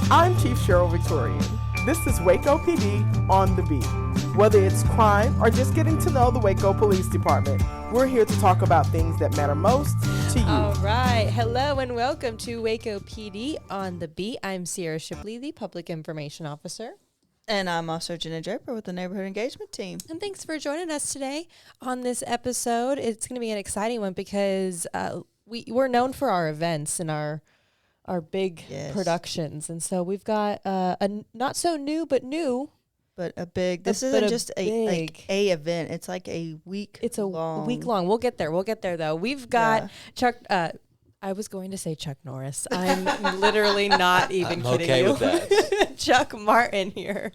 I'm Chief Cheryl Victorian. This is Waco PD on the beat. Whether it's crime or just getting to know the Waco Police Department, we're here to talk about things that matter most to you. All right. Hello and welcome to Waco PD on the beat. I'm Sierra Shipley, the Public Information Officer. And I'm also Jenna Draper with the Neighborhood Engagement Team. And thanks for joining us today on this episode. It's going to be an exciting one because we're known for our events and our big productions. And so we've got a not so new, but new. But a big, this isn't just a event. It's like a week. It's a week long. We'll get there. Though. We've got Chuck. I was going to say Chuck Norris. I'm literally not even kidding okay you. With that. Chuck Martin here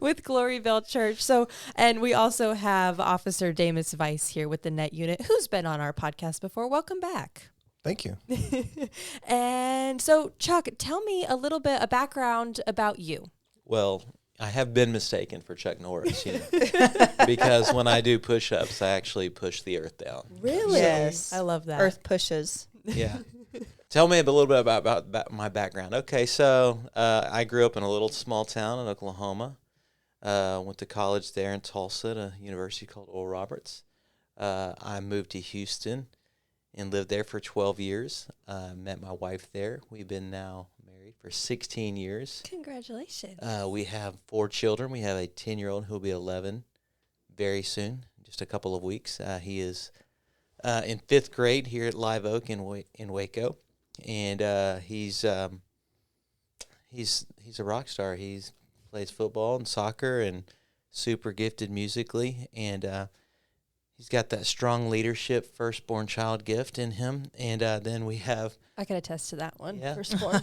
with Glory Bell Church. So, and we also have Officer Damus Weiss here with the Net Unit, who's been on our podcast before. Welcome back. Thank you. And so, Chuck, tell me a little bit a background about you. Well, I have been mistaken for Chuck Norris, because when I do push-ups, I actually push the earth down. Really? Yes. I love that. Earth pushes. Yeah. Tell me a little bit about my background. Okay, so I grew up in a little small town in Oklahoma. Went to college there in Tulsa at a university called Oral Roberts. I moved to Houston and lived there for 12 years. Met my wife there. We've been now married for 16 years. Congratulations. We have 4 children. We have a 10-year-old who will be 11 very soon, just a couple of weeks. He is in 5th grade here at Live Oak in Waco, and he's a rock star. He plays football and soccer and super gifted musically, and he's got that strong leadership, firstborn child gift in him. And then we have... I can attest to that one. Yeah. Firstborn.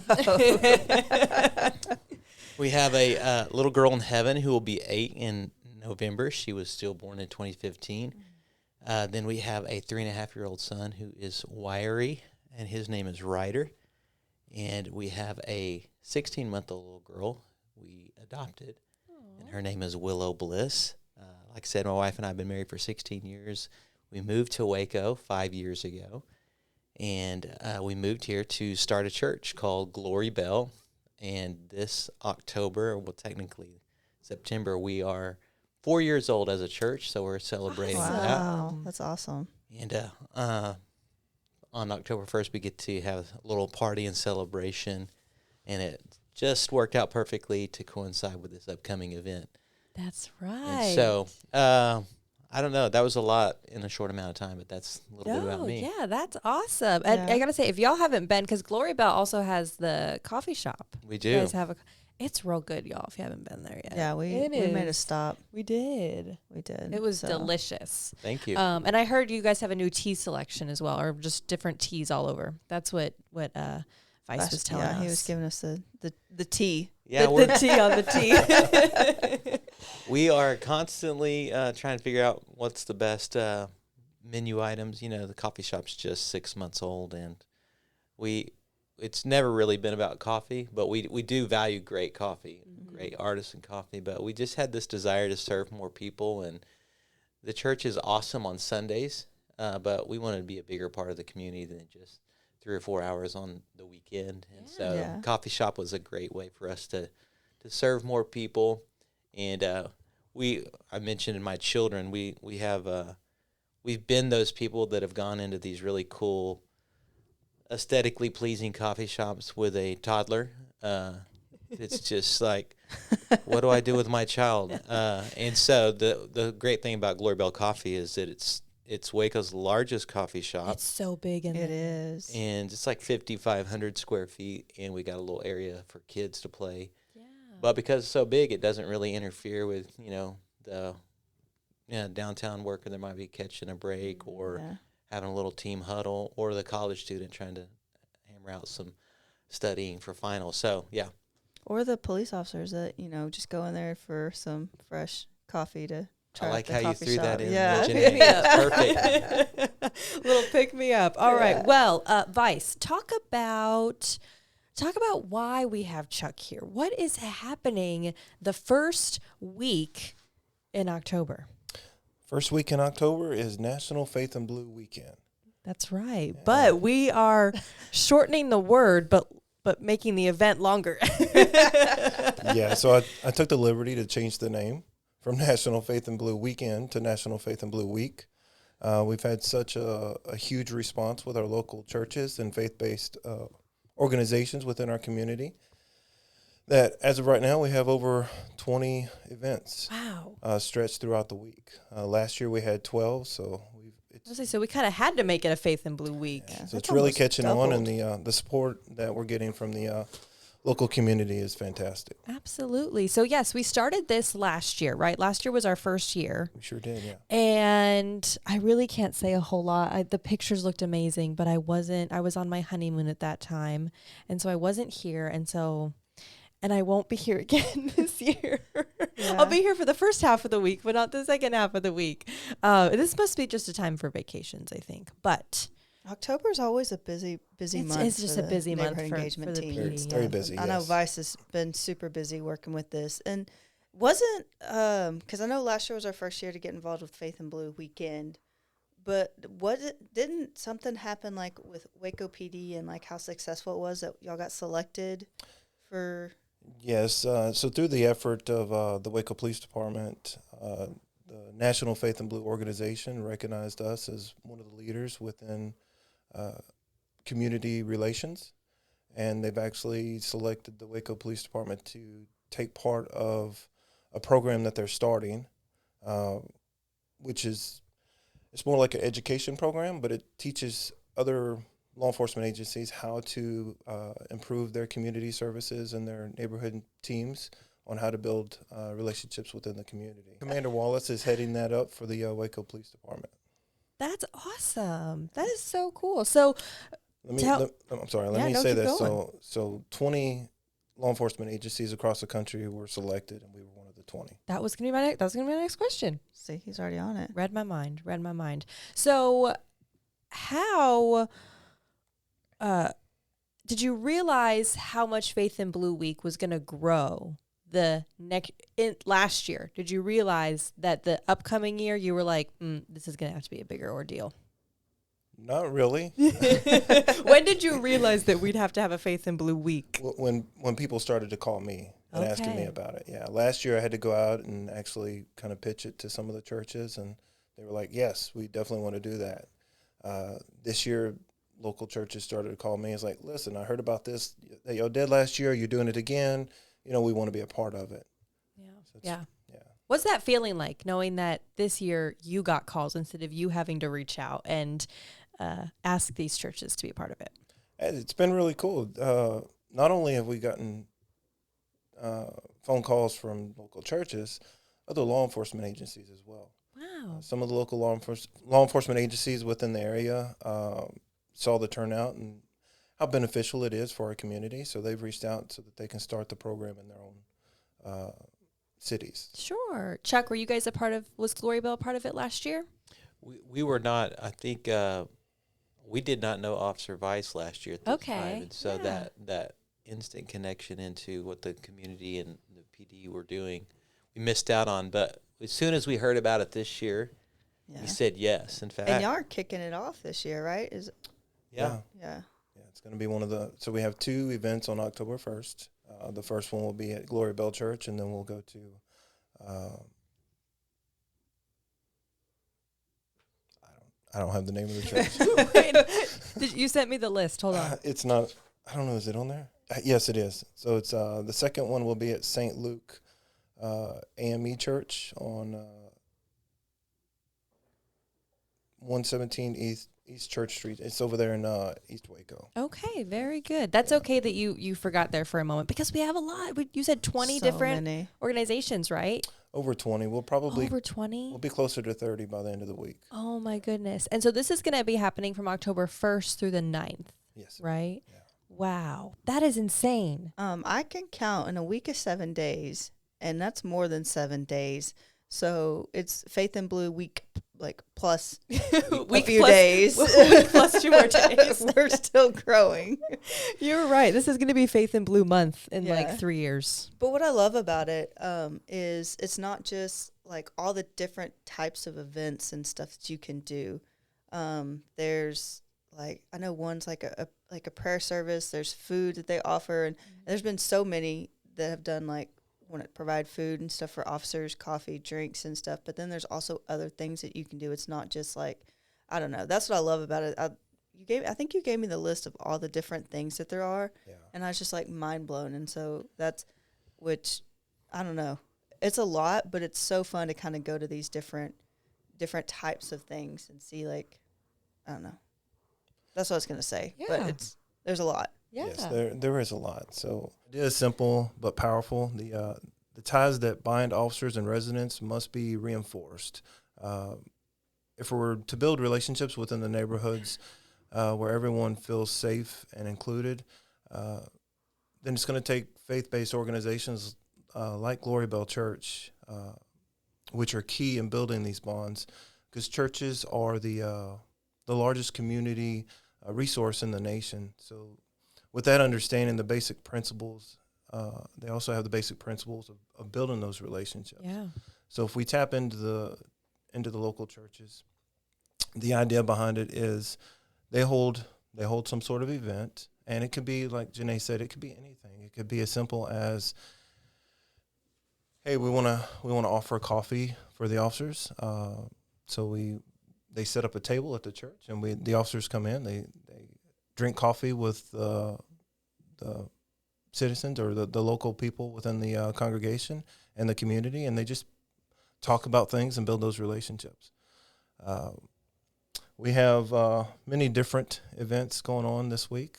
We have a little girl in heaven who will be 8 in November. She was still born in 2015. Then we have a 3.5-year-old son who is wiry, and his name is Ryder. And we have a 16-month-old little girl we adopted, and her name is Willow Bliss. Like I said, my wife and I have been married for 16 years. We moved to Waco 5 years ago, and we moved here to start a church called Glory Bell. And this October, well, technically September, we are 4 years old as a church, so we're celebrating that. Wow, that's awesome. And on October 1st, we get to have a little party and celebration, and it just worked out perfectly to coincide with this upcoming event. That's right. And so, I don't know. That was a lot in a short amount of time, but that's a little bit about me. Yeah, that's awesome. And I got to say, if y'all haven't been, because Glory Bell also has the coffee shop. We do. You guys have it's real good, y'all, if you haven't been there yet. Yeah, we made a stop. We did. It was delicious. Thank you. And I heard you guys have a new tea selection as well, or just different teas all over. That's what Vice was telling us. Yeah, he was giving us the tea. Yeah, the tea on the tea. We are constantly trying to figure out what's the best menu items. The coffee shop's just 6 months old, and it's never really been about coffee, but we do value great coffee, great artisan coffee, but we just had this desire to serve more people, and the church is awesome on Sundays, but we wanted to be a bigger part of the community than just 3 or 4 hours on the weekend. And so coffee shop was a great way for us to serve more people. And I mentioned in my children, we have we've been those people that have gone into these really cool, aesthetically pleasing coffee shops with a toddler. It's just like, what do I do with my child? And so the great thing about Glory Bell Coffee is that it's Waco's largest coffee shop. It's so big in It there. is. And it's like 5,500 square feet, and we got a little area for kids to play. Yeah. But because it's so big, it doesn't really interfere with, the downtown worker that might be catching a break or having a little team huddle, or the college student trying to hammer out some studying for finals. So, yeah. Or the police officers that, just go in there for some fresh coffee to try. I like the how you coffee threw shop. that in. Yeah. It's perfect. Little pick me up. All right. Well, Vice, talk about why we have Chuck here. What is happening the first week in October? First week in October is National Faith and Blue Weekend. That's right. Yeah. But we are shortening the word, but but making the event longer. Yeah, so I took the liberty to change the name from National Faith and Blue Weekend to National Faith and Blue Week. We've had such a huge response with our local churches and faith-based organizations within our community that as of right now, we have over 20 events stretched throughout the week. Last year we had 12, so so we kind of had to make it a Faith in Blue week. Yeah, so it's really catching on, and the support that we're getting from the local community is fantastic. Absolutely. So yes, we started this last year, right? Last year was our first year. We sure did, yeah. And I really can't say a whole lot. The pictures looked amazing, but I was on my honeymoon at that time. And so I wasn't here. And I won't be here again this year. Yeah. I'll be here for the first half of the week, but not the second half of the week. This must be just a time for vacations, I think. But October is always a busy month. It's just a busy month for engagement the team. PD. Very busy. I know Vice has been super busy working with this, and wasn't because I know last year was our first year to get involved with Faith and Blue weekend. But didn't something happen like with Waco PD and like how successful it was that y'all got selected for? Yes, so through the effort of the Waco Police Department, the National Faith and Blue organization recognized us as one of the leaders within community relations, and they've actually selected the Waco Police Department to take part of a program that they're starting, which is, it's more like an education program, but it teaches other law enforcement agencies how to improve their community services and their neighborhood teams on how to build relationships within the community. Commander Wallace is heading that up for the Waco Police Department. That's awesome. That is so cool. So Let me say this. So 20 law enforcement agencies across the country were selected, and we were one of the 20. That was gonna be my next question. See, he's already on it. Read my mind. So how did you realize how much Faith in Blue Week was going to grow last year? Did you realize that the upcoming year you were like, this is going to have to be a bigger ordeal? Not really. When did you realize that we'd have to have a Faith in Blue Week? When people started to call me and asking me about it. Yeah, last year I had to go out and actually kind of pitch it to some of the churches, and they were like, yes, we definitely want to do that. This year, local churches started to call me. It's like, listen, I heard about this that y'all did last year. You're doing it again. We want to be a part of it. Yeah. What's that feeling like, knowing that this year you got calls instead of you having to reach out and ask these churches to be a part of it? It's been really cool. Not only have we gotten phone calls from local churches, other law enforcement agencies as well. Wow. Some of the local law enforcement agencies within the area saw the turnout and how beneficial it is for our community, so they've reached out so that they can start the program in their own cities. Sure. Chuck, were you guys was Glory Bell a part of it last year? We were not. I think we did not know Officer Vice last year at this time. And so that instant connection into what the community and the PD were doing, we missed out on. But as soon as we heard about it this year, we said yes. In fact, and y'all are kicking it off this year, right? Yeah, it's going to be one of the. So we have 2 events on October 1st. The first one will be at Glory Bell Church, and then we'll go to. I don't have the name of the church. Wait, you sent me the list. Hold on. It's not. I don't know. Is it on there? Yes, it is. So it's the second one will be at St. Luke AME Church on 117 East Church Street. It's over there in East Waco. Okay, very good. That's okay that you forgot there for a moment, because we have a lot. You said 20 different organizations, right? Over 20. We'll probably over 20. We'll be closer to 30 by the end of the week. Oh my goodness! And so this is going to be happening from October 1st through the 9th. Yes. Right. Yeah. Wow, that is insane. I can count in a week of 7 days, and that's more than 7 days. So it's Faith in Blue week, like plus a few days. Week plus 2 more days. We're still growing. You're right. This is going to be Faith in Blue month in like 3 years. But what I love about it is it's not just like all the different types of events and stuff that you can do. There's like, I know one's like like a prayer service. There's food that they offer, and there's been so many that have done like want to provide food and stuff for officers, coffee, drinks, and stuff. But then there's also other things that you can do. It's not just like, I don't know. That's what I love about it. I think you gave me the list of all the different things that there are, and I was just like mind blown. And so which I don't know. It's a lot, but it's so fun to kind of go to these different types of things and see, like, I don't know. That's what I was gonna say. Yeah. But there's a lot. Yeah. Yes, there is a lot. So it is simple but powerful. The ties that bind officers and residents must be reinforced. If we're to build relationships within the neighborhoods where everyone feels safe and included, then it's going to take faith-based organizations like Glory Bell Church, which are key in building these bonds, because churches are the largest community resource in the nation. So with that understanding, the basic principles, they also have the basic principles of building those relationships. Yeah. So if we tap into the local churches, the idea behind it is they hold some sort of event, and it could be, like Janae said, it could be anything. It could be as simple as, hey, we want to offer coffee for the officers. So they set up a table at the church, and the officers come in. They drink coffee with the citizens or the local people within the congregation and the community, and they just talk about things and build those relationships. We have many different events going on this week.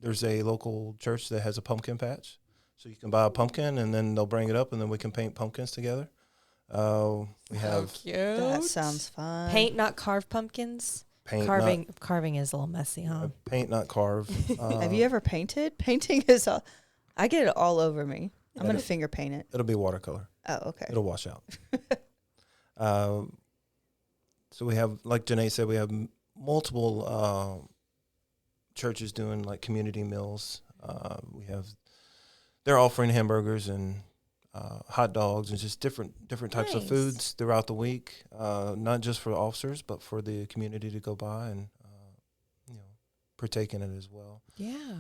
There's a local church that has a pumpkin patch, so you can buy a pumpkin, and then they'll bring it up, and then we can paint pumpkins together. We have cute. That sounds fun. Paint, not carve pumpkins. Carving is a little messy, huh? Paint, not carve. Have you ever painted? Painting is I get it all over me. I'm going to finger paint it. It'll be watercolor. Oh, okay. It'll wash out. So we have, like Janae said, we have multiple churches doing like community meals. They're offering hamburgers and hot dogs and just different types of foods throughout the week, not just for the officers, but for the community to go by and partake in it as well. Yeah.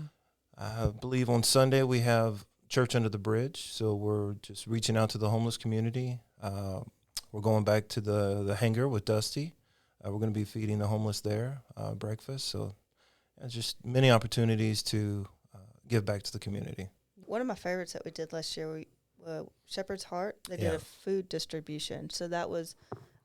I believe on Sunday we have Church Under the Bridge, so we're just reaching out to the homeless community. We're going back to the hangar with Dusty. We're going to be feeding the homeless there breakfast. So just many opportunities to give back to the community. One of my favorites that we did last year, Shepherd's Heart, they did a food distribution. So that was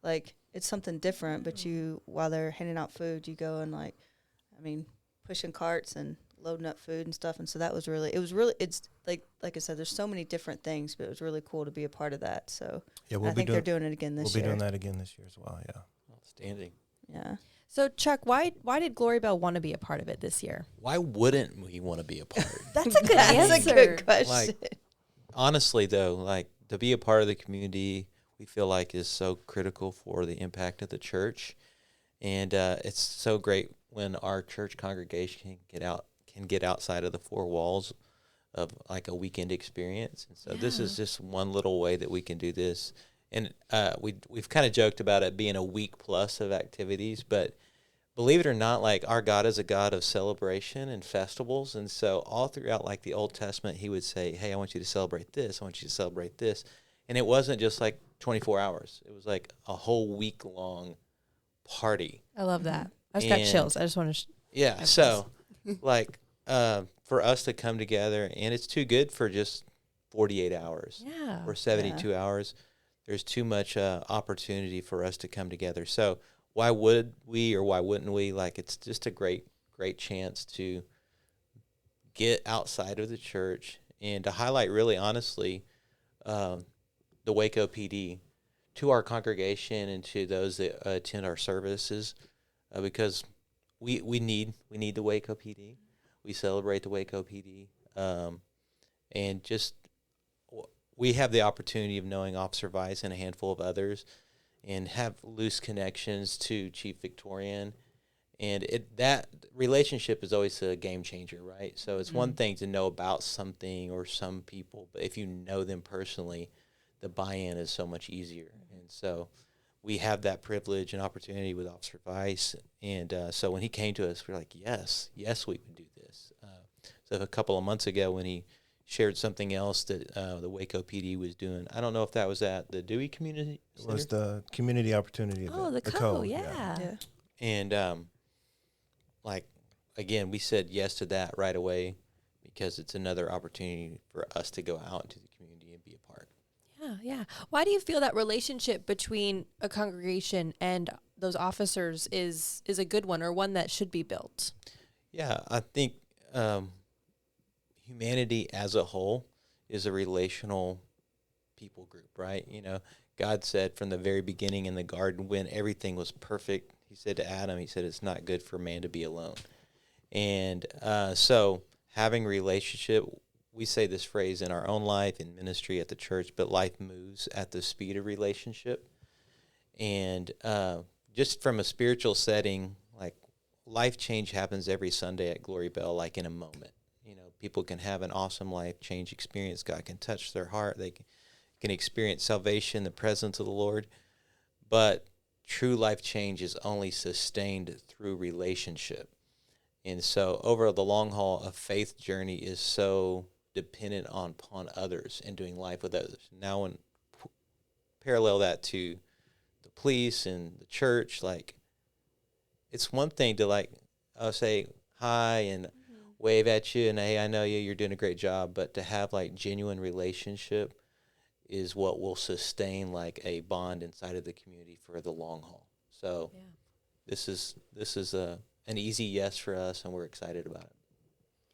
like, it's something different, but while they're handing out food, you go and pushing carts and loading up food and stuff. And so that was it's like I said, there's so many different things, but it was really cool to be a part of that. So I think they're doing it again this year. We'll be doing that again this year as well, yeah. Outstanding. Yeah. So Chuck, why did Glory Bell want to be a part of it this year? Why wouldn't we want to be a part? That's a good answer. That's a good question. Like, honestly, though, like to be a part of the community, we feel like is so critical for the impact of the church, and it's so great when our church congregation can get outside of the four walls of like a weekend experience. And so this is just one little way that we can do this. And we've kind of joked about it being a week plus of activities, but believe it or not, like our God is a God of celebration and festivals. And so all throughout like the Old Testament, he would say, hey, I want you to celebrate this. I want you to celebrate this. And it wasn't just like 24 hours. It was like a whole week long party. I love that. I just got chills. I just want to. So like for us to come together, and it's too good for just 48 hours or 72 hours. There's too much opportunity for us to come together. So why would we, or why wouldn't we? Like, it's just a great chance to get outside of the church and to highlight, really honestly, the Waco PD to our congregation and to those that attend our services, because we need the Waco PD. We celebrate the Waco PD, and just we have the opportunity of knowing Officer Vice and a handful of others, and have loose connections to Chief Victorian, and that relationship is always a game changer, right? So it's one thing to know about something or some people, but if you know them personally, the buy-in is so much easier. And so we have that privilege and opportunity with Officer Vice. And so when he came to us, we were like, yes, we can do this. So a couple of months ago when he shared something else that the Waco PD was doing, I don't know if that was at the Dewey Community Center. It was the Community Opportunity Event. Oh, the code, yeah. And like, again, we said yes to that right away because it's another opportunity for us to go out into the community and be a part. Yeah. Why do you feel that relationship between a congregation and those officers is a good one, or one that should be built? Yeah, I think humanity as a whole is a relational people group, right? You know, God said from the very beginning in the garden when everything was perfect, he said to Adam, he said, it's not good for man to be alone. And so having relationship, we say this phrase in our own life, in ministry, at the church, but life moves at the speed of relationship. And just from a spiritual setting, like life change happens every Sunday at Glory Bell, like in a moment. You know, people can have an awesome life change experience. God can touch their heart. They can experience salvation, the presence of the Lord. But true life change is only sustained through relationship. And so over the long haul, a faith journey is so dependent upon others and doing life with others. Now, when parallel that to the police and the church, like, it's one thing to, like, I'll say hi and wave at you and, hey, I know you're doing a great job, but to have, like, genuine relationship is what will sustain, like, a bond inside of the community for the long haul. So this is an easy yes for us, and we're excited about it.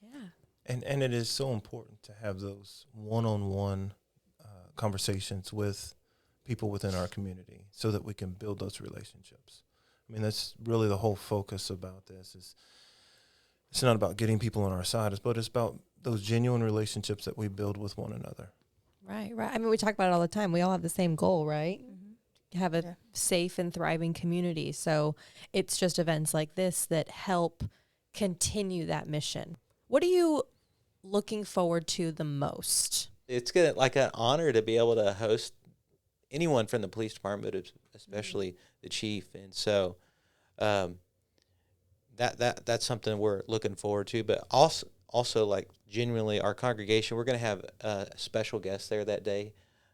Yeah. And it is so important to have those one-on-one conversations with people within our community so that we can build those relationships. I mean, that's really the whole focus about this. It's not about getting people on our side, but it's about those genuine relationships that we build with one another. Right. I mean, we talk about it all the time. We all have the same goal, right? Mm-hmm. Have a safe and thriving community. So it's just events like this that help continue that mission. What are you looking forward to the most? It's good, like an honor to be able to host anyone from the police department, but especially the chief. And so that's something we're looking forward to. But also like genuinely our congregation, we're going to have a special guest there that day.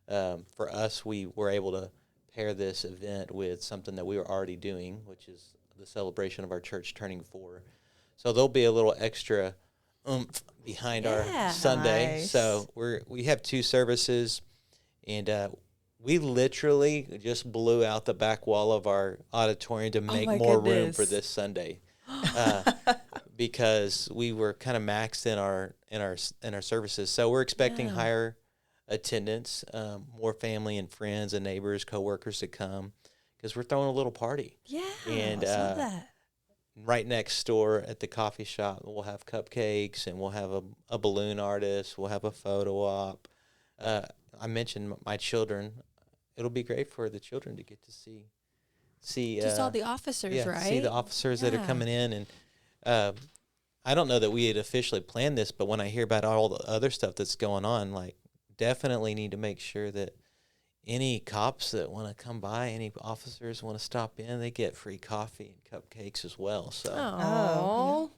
For us, we were able to pair this event with something that we were already doing, which is the celebration of our church turning 4. So there'll be a little extra oomph behind our Sunday. Nice. So we have 2 services, and we literally just blew out the back wall of our auditorium to make more room for this Sunday, because we were kind of maxed in our services. So we're expecting higher attendance, more family and friends and neighbors, coworkers to come, because we're throwing a little party. Yeah, and I love that. Right next door at the coffee shop, we'll have cupcakes, and we'll have a balloon artist. We'll have a photo op. I mentioned my children. It'll be great for the children to get to see just all the officers, right? See the officers that are coming in. And I don't know that we had officially planned this, but when I hear about all the other stuff that's going on, like, definitely need to make sure that any cops that want to come by, any officers want to stop in, they get free coffee and cupcakes as well. So,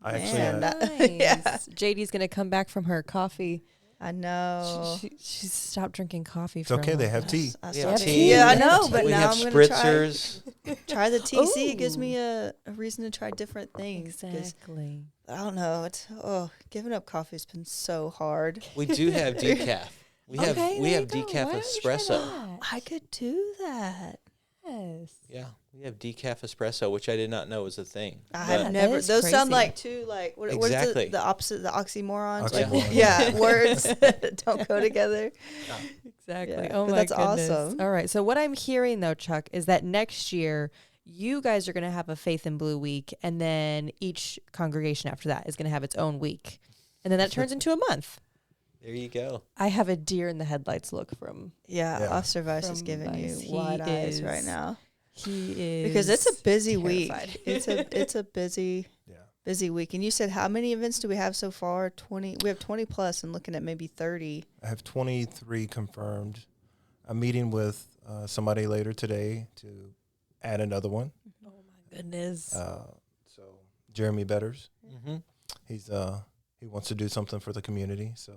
I actually, nice. JD's gonna come back from her coffee. I know. She's stopped drinking coffee. It's okay. They have tea. Yeah, I know. But we now have I'm gonna try the TC. It gives Ooh. me a reason to try different things. 'cause Exactly. I don't know. Giving up coffee's been so hard. we do have decaf. We have decaf espresso. I could do that. Yes. Yeah, we have decaf espresso, which I did not know was a thing. I But have never. is Those sound crazy. like two what Exactly. is the opposite? The oxymorons. Oxymoron. Words that don't go together. Exactly. Yeah, Oh but my that's goodness. awesome. All right. So what I'm hearing though, Chuck, is that next year you guys are going to have a Faith in Blue week, and then each congregation after that is going to have its own week, and then that turns into a month. There you go. I have a deer in the headlights look from. Yeah, Officer Vice is From giving Vice. you He wide eyes is- right now He is because it's a busy terrified. week. It's a busy week. And you said how many events do we have so far? 20. We have 20 plus, and looking at maybe 30. I have 23 confirmed. I'm meeting with somebody later today to add another one. Oh my goodness. So Jeremy Betters, Mm-hmm. he wants to do something for the community. So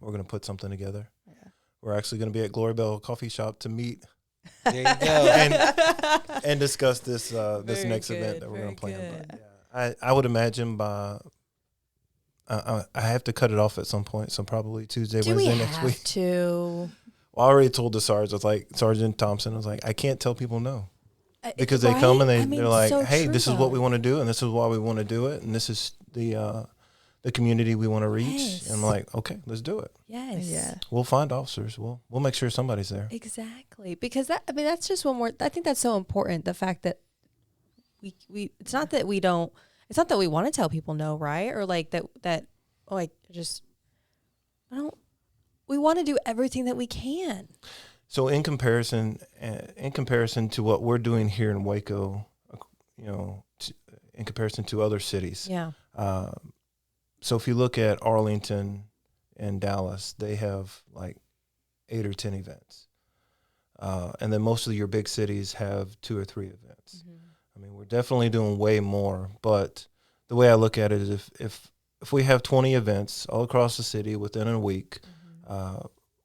we're going to put something together. Yeah. We're actually going to be at Glory Bell Coffee Shop to meet There you go. and discuss this Very next good, event that we're going to very plan. good. But yeah, I would imagine by I have to cut it off at some point, so probably Tuesday, Do we Wednesday next have week. to? Well, I already told the sergeant, I was like, Sergeant Thompson, I was like, I can't tell people no. Because they Right? come and I mean, they're like, so hey, true, this is what we though. want to do, and this is why we want to do it, and this is the community we want to reach. Yes. And I'm like, okay, let's do it. Yes. Yeah. We'll find officers. We'll make sure somebody's there. Exactly. Because that's just one more. I think that's so important. The fact that we it's not that we don't. It's not that we want to tell people no, right? Or like that. Oh, I just. I don't. We want to do everything that we can. So in comparison to what we're doing here in Waco, in comparison to other cities. Yeah. So if you look at Arlington and Dallas, they have like 8 or 10 events. And then most of your big cities have 2 or 3 events. Mm-hmm. I mean, we're definitely doing way more, but the way I look at it is if we have 20 events all across the city within a week,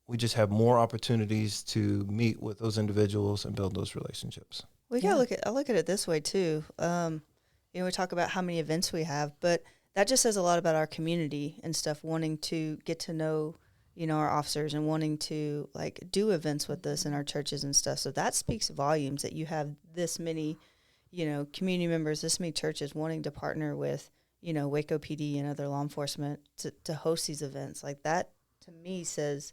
we just have more opportunities to meet with those individuals and build those relationships. We gotta I look at it this way too. We talk about how many events we have, but that just says a lot about our community and stuff, wanting to get to know, our officers and wanting to like do events with us in our churches and stuff. So that speaks volumes that you have this many, community members, this many churches wanting to partner with, Waco PD and other law enforcement to host these events. Like that to me says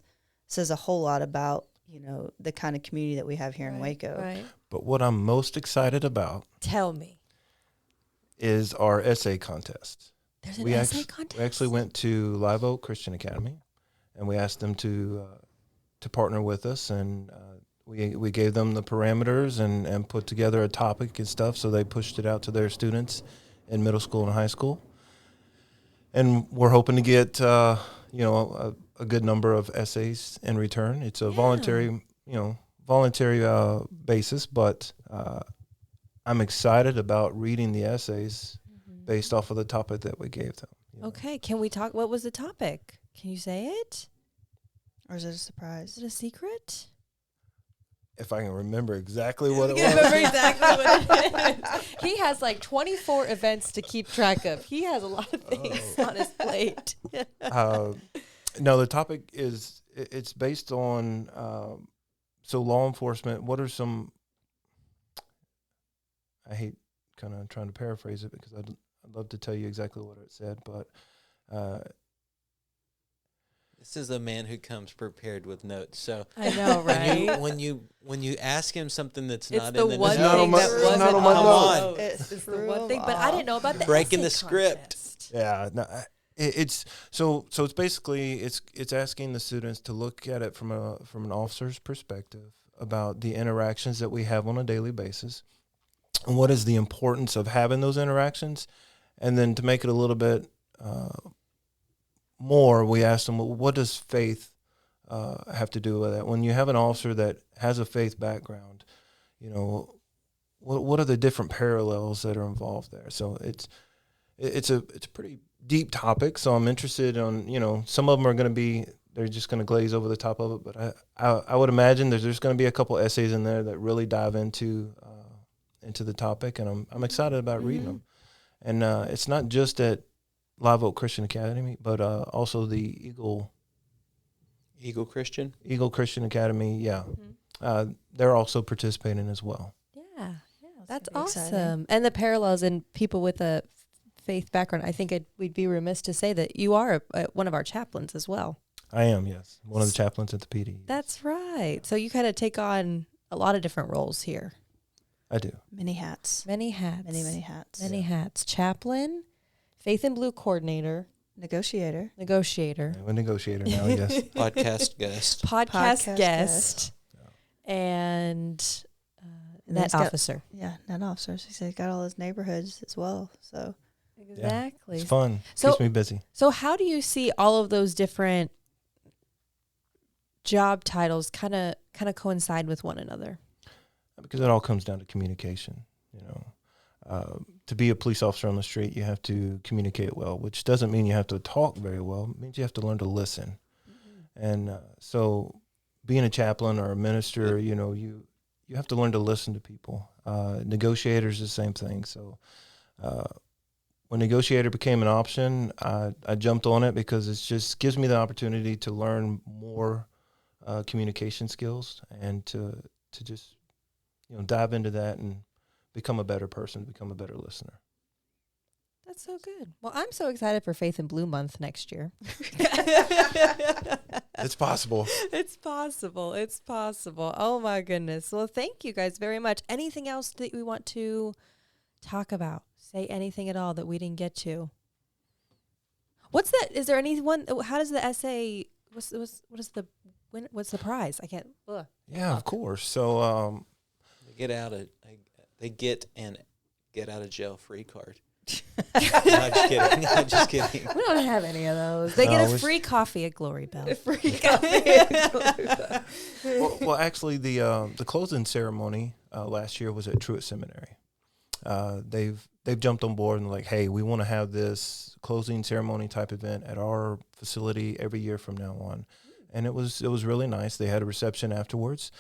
a whole lot about, the kind of community that we have here in Waco. Right. But what I'm most excited about Tell me. is our essay contest. There's an essay contest. We actually went to Live Oak Christian Academy, and we asked them to partner with us, and we gave them the parameters and put together a topic and stuff. So they pushed it out to their students in middle school and high school, and we're hoping to get a good number of essays in return. It's a voluntary basis, but I'm excited about reading the essays based off of the topic that we gave them. Okay, can we talk? What was the topic? Can you say it? Or is it a surprise? Is it a secret? If I can remember exactly what it You was. remember exactly what it is. He has like 24 events to keep track of. He has a lot of things on his plate. No, the topic it's based on so law enforcement. What are some? I hate kind of trying to paraphrase it because I'd love to tell you exactly what it said, but This is a man who comes prepared with notes. So I know, right? when you ask him something that's It's not the in the one notes, thing that it's wasn't not on my on notes. the notes. It's the Prove one thing, but I didn't know about the Breaking essay the script. contest. yeah, no, it's so it's basically it's asking the students to look at it from an officer's perspective about the interactions that we have on a daily basis, and what is the importance of having those interactions, and then to make it a little bit more, we asked them, well, what does faith have to do with that? When you have an officer that has a faith background, what are the different parallels that are involved there? So it's a pretty deep topic. So I'm interested on, some of them are going to be, they're just going to glaze over the top of it. But I would imagine there's going to be a couple essays in there that really dive into the topic, and I'm excited about reading them. And it's not just at Live Oak Christian Academy, but also the Eagle Christian Academy. Yeah, they're also participating as well. Yeah, that's gonna be awesome. exciting. And the parallels in people with a faith background. I think we'd be remiss to say that you are one of our chaplains as well. I am, yes, one of the chaplains at the PD. That's right. So you kind of take on a lot of different roles here. I do. Many hats. Many hats. Many hats. Many hats. Chaplain, Faith and Blue coordinator, Negotiator. negotiator, I'm a negotiator now, yes. podcast guest. podcast guest, and And net he's got- officer. Yeah, net officers. He said he got all his neighborhoods as well. So Exactly. It's fun. So- Keeps me busy. So how do you see all of those different job titles kind of coincide with one another? Because it all comes down to communication. To be a police officer on the street, you have to communicate well, which doesn't mean you have to talk very well. It means you have to learn to listen. And so being a chaplain or a minister, you have to learn to listen to people. Negotiators, the same thing. So when negotiator became an option, I jumped on it because it just gives me the opportunity to learn more communication skills and to just dive into that and become a better person, become a better listener. That's so good. Well, I'm so excited for Faith in Blue Month next year. It's possible. It's possible. It's possible. Oh, my goodness. Well, thank you guys very much. Anything else that we want to talk about? Say anything at all that we didn't get to? What's that? Is there anyone? How does the essay? What's the prize? I can't. Ugh. Yeah, of course. So they get an get out of jail free card. No, I'm just kidding. I'm just kidding. We don't have any of those. They get a free coffee at Glory Bell. Free coffee at Glory Bell. well, actually, the closing ceremony last year was at Truett Seminary. They've jumped on board and like, hey, we want to have this closing ceremony type event at our facility every year from now on, and it was really nice. They had a reception afterwards.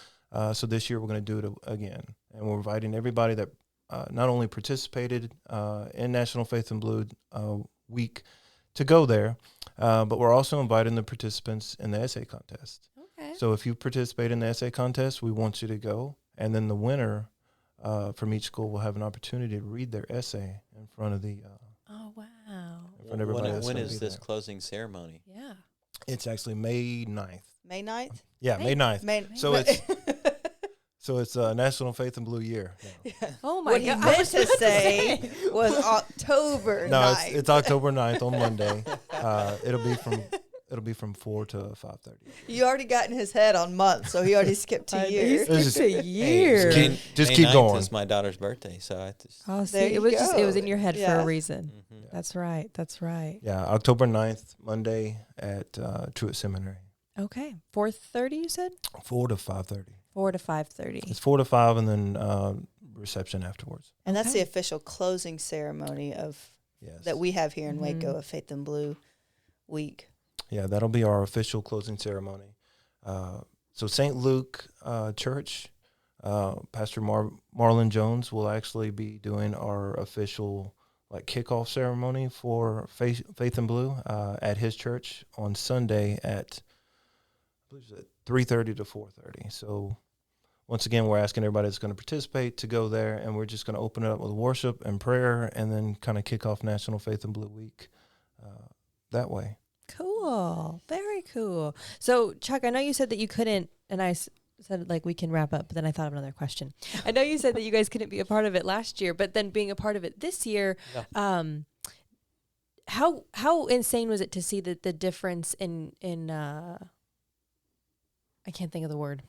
So this year we're going to do it again, and we're inviting everybody that not only participated in National Faith in Blue Week to go there, but we're also inviting the participants in the essay contest. Okay. So if you participate in the essay contest, we want you to go, and then the winner from each school will have an opportunity to read their essay in front of the Oh, wow. in front of everybody. When is this closing ceremony? Yeah. It's actually May 9th. May 9th? Yeah, May 9th. So it's National Faith in Blue year. Yeah. Oh, my What he God. meant to say was October 9th. No, it's October 9th on Monday. It'll be from 4 to 5:30. You already got in his head on months, so he already skipped 2 years. Just- a year. Just May keep 9th going. is my daughter's birthday, so I just. Oh, see, There it you was go. it was in your head for Yeah. a reason. Mhm. That's right. That's right. Yeah, October 9th, Monday at Truett Seminary. Okay. 4:30, you said? 4 to 5:30. 4 to 5:30. It's 4 to 5 and then reception afterwards. And that's the Okay. official closing ceremony of Yes. that we have here in Mhm. Waco of Faith in Blue Week. Yeah, that'll be our official closing ceremony. So St. Luke Church, Pastor Marlon Jones will actually be doing our official kickoff ceremony for Faith in Blue at his church on Sunday at, I believe it's at 3:30 to 4:30. So once again, we're asking everybody that's going to participate to go there, and we're just going to open it up with worship and prayer, and then kind of kick off National Faith in Blue Week that way. Cool. Very cool. So, Chuck, I know you said that you couldn't, and I said we can wrap up, but then I thought of another question. I know you said that you guys couldn't be a part of it last year, but then being a part of it this year, how insane was it to see the difference in I can't think of the word.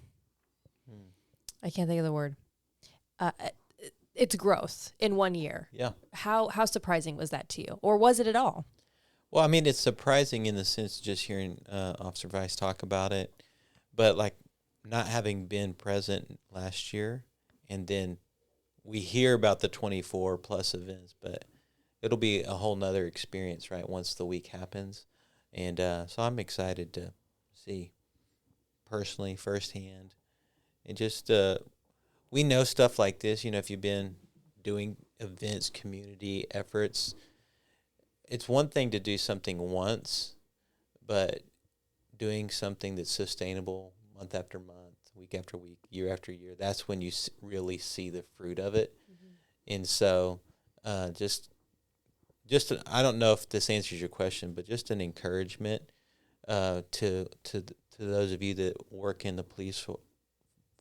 It's growth in 1 year. Yeah. How surprising was that to you? Or was it at all? Well, I mean, it's surprising in the sense of just hearing Officer Vice talk about it, but not having been present last year, and then we hear about the 24 plus events, but it'll be a whole nother experience, right, once the week happens. And so I'm excited to see personally, firsthand, and just we know stuff like this, if you've been doing events, community efforts, it's one thing to do something once, but doing something that's sustainable month after month, week after week, year after year, that's when you really see the fruit of it. Mm-hmm. And so just I don't know if this answers your question, but just an encouragement to those of you that work in the police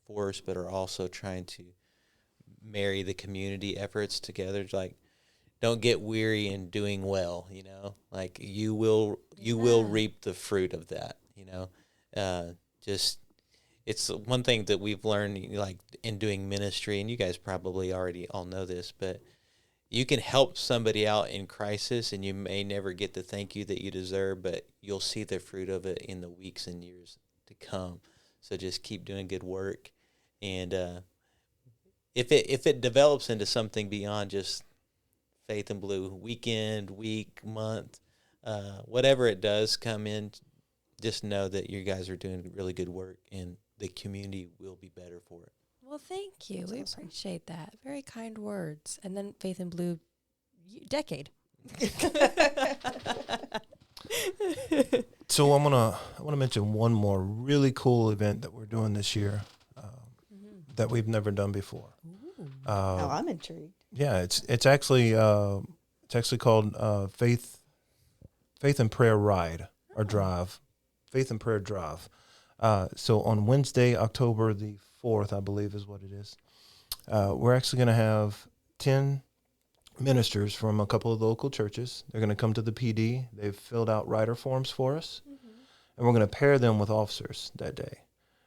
force but are also trying to marry the community efforts together. Don't get weary in doing well, you will reap the fruit of that, it's one thing that we've learned, in doing ministry, and you guys probably already all know this, but you can help somebody out in crisis, and you may never get the thank you that you deserve, but you'll see the fruit of it in the weeks and years to come. So just keep doing good work, and if it develops into something beyond just Faith and Blue, weekend, week, month, whatever it does come in, just know that you guys are doing really good work, and the community will be better for it. Well, thank you. That's We awesome. appreciate that. Very kind words. And then Faith and Blue decade. So I want to mention one more really cool event that we're doing this year that we've never done before. Oh, I'm intrigued. Yeah, it's actually called Faith and Prayer Ride or Drive, Faith and Prayer Drive. So on Wednesday, October the 4th, I believe is what it is. We're actually going to have 10 ministers from a couple of local churches. They're going to come to the PD. They've filled out rider forms for us, and we're going to pair them with officers that day.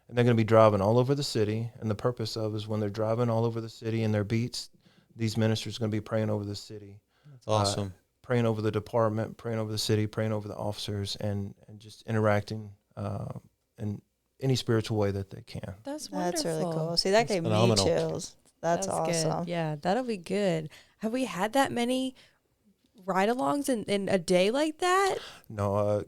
And they're going to be driving all over the city, and the purpose of is when they're driving all over the city in their beats, these ministers are going to be praying over the city. That's awesome. Praying over the department, praying over the city, praying over the officers, and just interacting in any spiritual way that they can. That's wonderful. That's really cool. See, that gave phenomenal. me chills. That's awesome. Good. Yeah, that'll be good. Have we had that many ride-alongs in a day like that? No,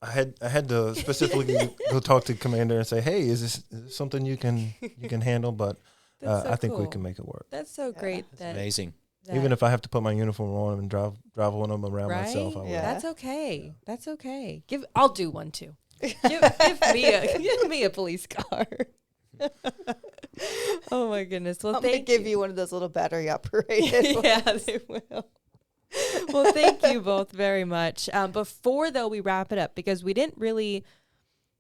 I had to specifically go talk to Commander and say, hey, is this something you can handle? But That's so I think we cool. can make it work. That's so great. That's amazing. Even if I have to put my uniform on and drive one of them around myself, I will. Yeah. That's okay. That's okay. I'll do one too. Give me a police car. Oh my goodness. Well, I'm going to give you one of those little battery operated ones. Yeah, they will. Well, thank you both very much. Before, though, we wrap it up, because we didn't really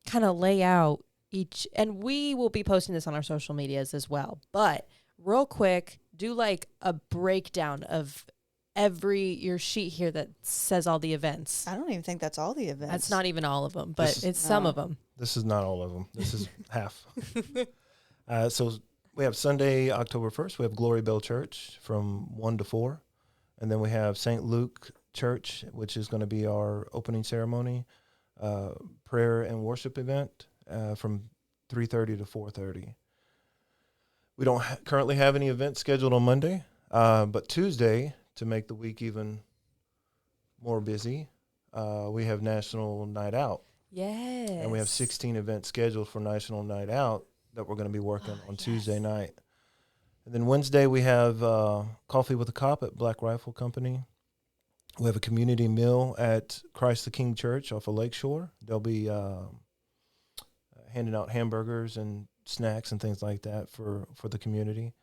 kind of lay out each, and we will be posting this on our social medias as well. But real quick, do like a breakdown of your sheet here that says all the events. I don't even think that's all the events. That's not even all of them, but it's some of them. This is not all of them. This is half. So we have Sunday, October 1st. We have Glory Bell Church from 1 to 4. And then we have St. Luke Church, which is going to be our opening ceremony, prayer and worship event from 3:30 to 4:30. We don't currently have any events scheduled on Monday, but Tuesday, to make the week even more busy, we have National Night Out. Yes. And we have 16 events scheduled for National Night Out that we're going to be working on Tuesday night. And then Wednesday, we have Coffee with a Cop at Black Rifle Company. We have a community meal at Christ the King Church off of Lakeshore. They'll be handing out hamburgers and snacks and things like that for the community.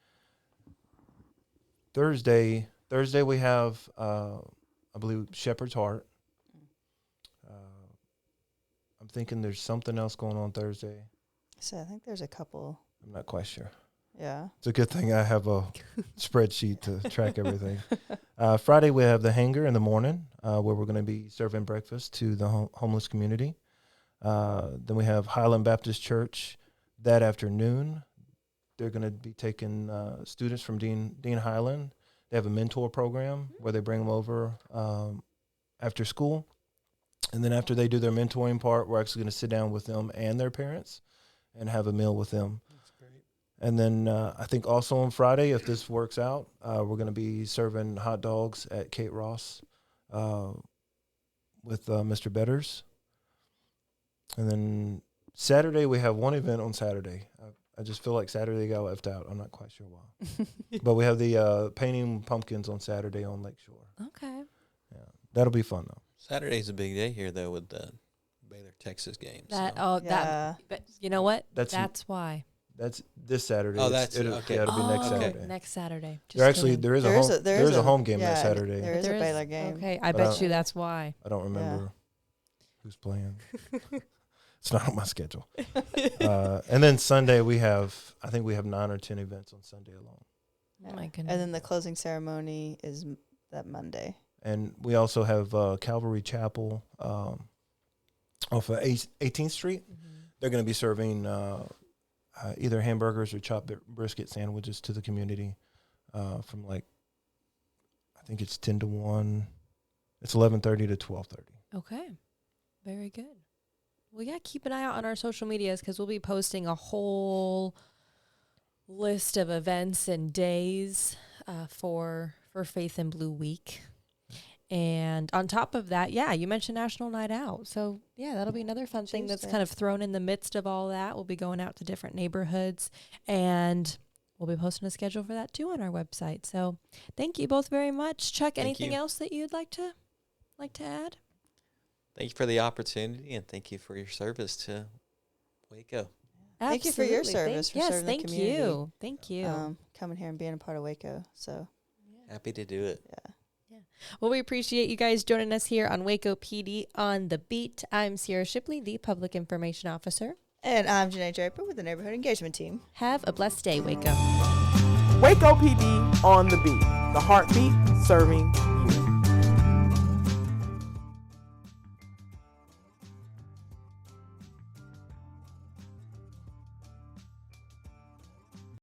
Thursday we have, I believe, Shepherd's Heart. I'm thinking there's something else going on Thursday. So I think there's a couple. I'm not quite sure. Yeah. It's a good thing I have a spreadsheet to track everything. Friday, we have the hangar in the morning where we're going to be serving breakfast to the homeless community. Then we have Highland Baptist Church that afternoon. They're going to be taking students from Dean Highland. They have a mentor program where they bring them over after school. And then after they do their mentoring part, we're actually going to sit down with them and their parents and have a meal with them. That's great. And then I think also on Friday, if this works out, we're going to be serving hot dogs at Kate Ross with Mr. Betters. And then Saturday, we have one event on Saturday. I just feel like Saturday got left out. I'm not quite sure why. But we have the painting pumpkins on Saturday on Lakeshore. Okay. Yeah, that'll be fun, though. Saturday's a big day here, though, with the Baylor Texas game. Yeah. But you know what? That's why. That's this Saturday. Oh, It'll be next Saturday. Next Saturday. Just There is a home game that yeah, Saturday. There is a Baylor game. Okay, I But bet you that's why. I don't remember who's playing. It's not on my schedule. And then Sunday I think we have 9 or 10 events on Sunday alone. Oh my goodness. And then the closing ceremony is that Monday. And we also have Calvary Chapel off of 18th Street. Mm-hmm. They're going to be serving either hamburgers or chopped brisket sandwiches to the community from I think it's 10 to 1. It's 11:30 to 12:30. Okay. Very good. Well, yeah, keep an eye out on our social medias because we'll be posting a whole list of events and days for Faith in Blue Week. And on top of that, yeah, you mentioned National Night Out. So, yeah, that'll be another fun thing that's kind of thrown in the midst of all that. We'll be going out to different neighborhoods, and we'll be posting a schedule for that, too, on our website. So, thank you both very much. Chuck, anything else that you'd like to add? Thank you for the opportunity, and thank you for your service to Waco. Thank you for your service for serving the community. Thank you. Coming here and being a part of Waco. So happy to do it. Yeah. Well, we appreciate you guys joining us here on Waco PD on the Beat. I'm Sierra Shipley, the Public Information Officer. And I'm Janae Draper with the Neighborhood Engagement Team. Have a blessed day, Waco. Waco PD on the Beat. The heartbeat serving